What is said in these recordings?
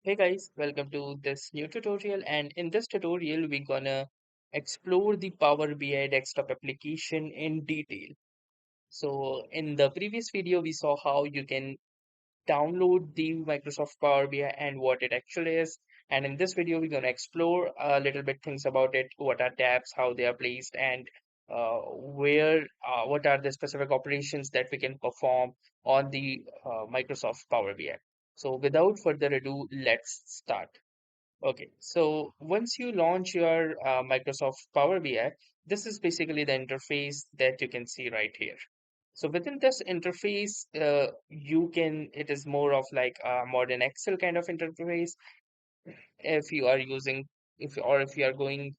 Hey guys, welcome to this new tutorial, and in this tutorial we're gonna explore the Power BI desktop application in detail. So in the previous video we saw how you can download the Microsoft Power BI and what it actually is. And in this video we're gonna explore a little bit things about it, what are tabs, how they are placed, and what are the specific operations that we can perform on the Microsoft Power BI. So without further ado, let's start. Okay, so once you launch your Microsoft Power BI, this is basically the interface that you can see right here. So within this interface, it is more of like a modern Excel kind of interface. If you are using, if you are going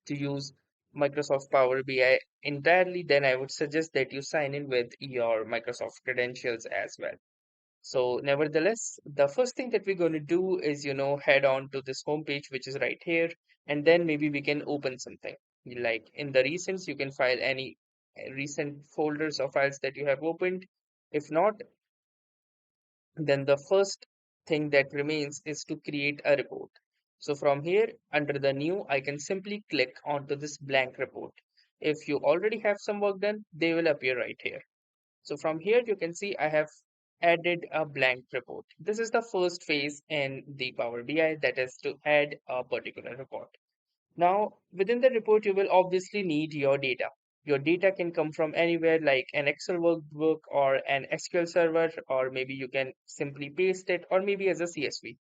to use Microsoft Power BI entirely, then I would suggest that you sign in with your Microsoft credentials as well. So nevertheless, the first thing that we're going to do is, head on to this homepage, which is right here, and then maybe we can open something. Like in the recents, you can file any recent folders or files that you have opened. If not, then the first thing that remains is to create a report. So from here, under the new, I can simply click onto this blank report. If you already have some work done, they will appear right here. So from here, you can see I have added a blank report. This is the first phase in the Power BI, that is to add a particular report. Now, within the report, you will obviously need your data. Your data can come from anywhere like an Excel workbook or an SQL server, or maybe you can simply paste it, or maybe as a CSV.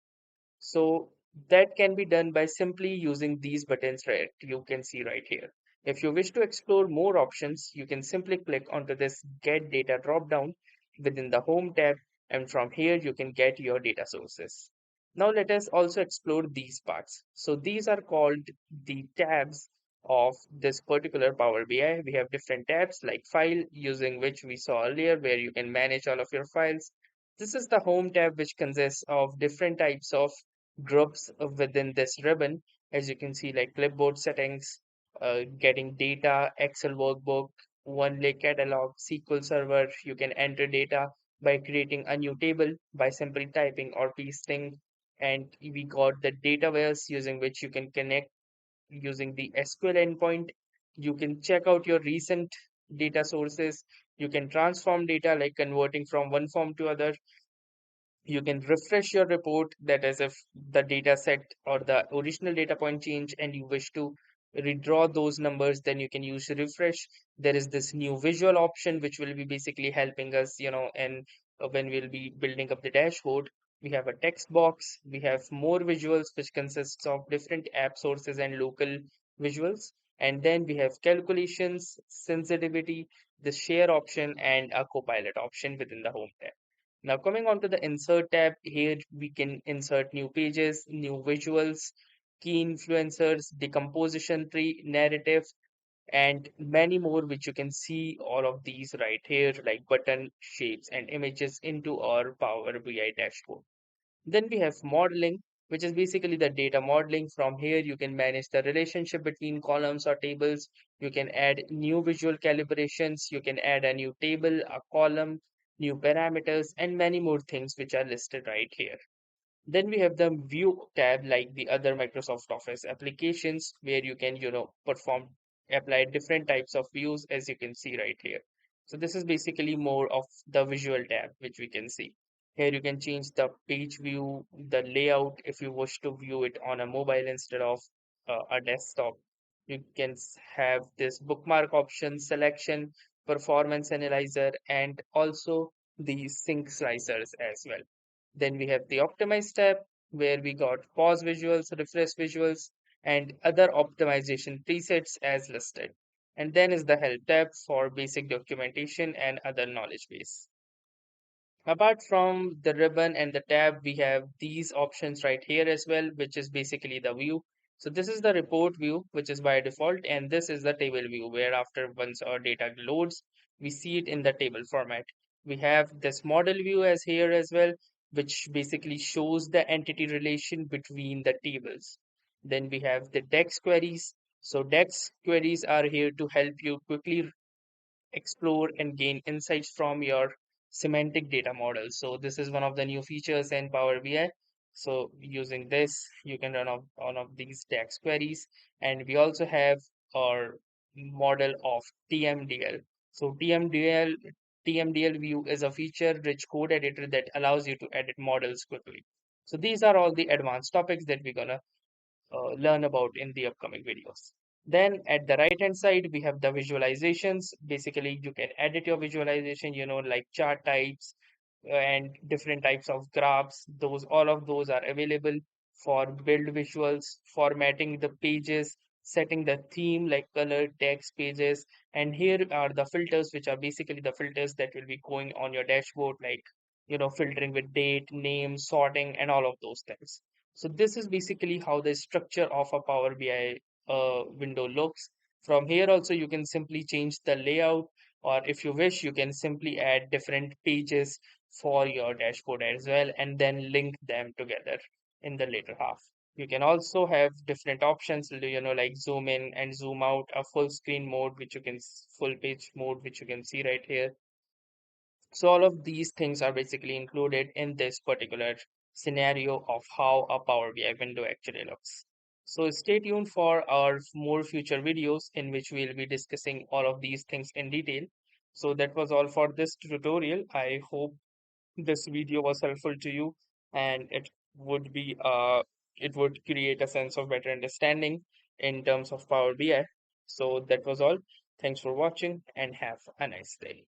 So that can be done by simply using these buttons right you can see right here. If you wish to explore more options, you can simply click onto this Get Data drop down within the Home tab, and from here you can get your data sources. Now let us also explore these parts. So these are called the tabs of this particular Power BI. We have different tabs like File, using which we saw earlier, where you can manage all of your files. This is the Home tab, which consists of different types of groups within this ribbon, as you can see, like clipboard settings, getting data, Excel workbook, one lake catalog, SQL server. You can enter data by creating a new table by simply typing or pasting. And we got the database, using which you can connect using the SQL endpoint. You can check out your recent data sources. You can transform data, like converting from one form to other. You can refresh your report, that is if the data set or the original data point change and you wish to redraw those numbers, then you can use refresh. There is this new visual option which will be basically helping us, and when we'll be building up the dashboard. We have a text box, we have more visuals which consists of different app sources and local visuals, and then we have calculations, sensitivity, the share option, and a copilot option within the home tab. Now coming on to the insert tab, here we can insert new pages, new visuals, key influencers, decomposition tree, narrative, and many more, which you can see all of these right here, like button shapes and images into our Power BI dashboard. Then we have modeling, which is basically the data modeling. From here, you can manage the relationship between columns or tables. You can add new visual calibrations. You can add a new table, a column, new parameters, and many more things which are listed right here. Then we have the view tab, like the other Microsoft Office applications, where you can, apply different types of views, as you can see right here. So this is basically more of the visual tab, which we can see. Here you can change the page view, the layout, if you wish to view it on a mobile instead of a desktop. You can have this bookmark option, selection, performance analyzer, and also the sync slicers as well. Then we have the optimize tab, where we got pause visuals, refresh visuals, and other optimization presets as listed. And then is the help tab for basic documentation and other knowledge base. Apart from the ribbon and the tab, we have these options right here as well, which is basically the view. So this is the report view, which is by default, and this is the table view, where after once our data loads, we see it in the table format. We have this model view as here as well, which basically shows the entity relation between the tables. Then we have the DEX queries. So DEX queries are here to help you quickly explore and gain insights from your semantic data model. So this is one of the new features in Power BI. So using this, you can run off one of these DAX queries. And we also have our model of TMDL. So TMDL view is a feature-rich code editor that allows you to edit models quickly. So these are all the advanced topics that we're gonna learn about in the upcoming videos. Then at the right hand side, we have the visualizations. Basically, you can edit your visualization, like chart types and different types of graphs. All of those are available for build visuals, formatting the pages, setting the theme like color, text, pages. And here are the filters, which are basically the filters that will be going on your dashboard, like, filtering with date, name, sorting, and all of those things. So this is basically how the structure of a Power BI window looks. From here also you can simply change the layout, or if you wish you can simply add different pages for your dashboard as well and then link them together in the later half. You can also have different options, like zoom in and zoom out, a full screen mode, which you can full page mode, which you can see right here. So all of these things are basically included in this particular scenario of how a Power BI window actually looks. So stay tuned for our more future videos in which we'll be discussing all of these things in detail. So that was all for this tutorial. I hope this video was helpful to you, and it would create a sense of better understanding in terms of Power BI. So that was all. Thanks for watching and have a nice day.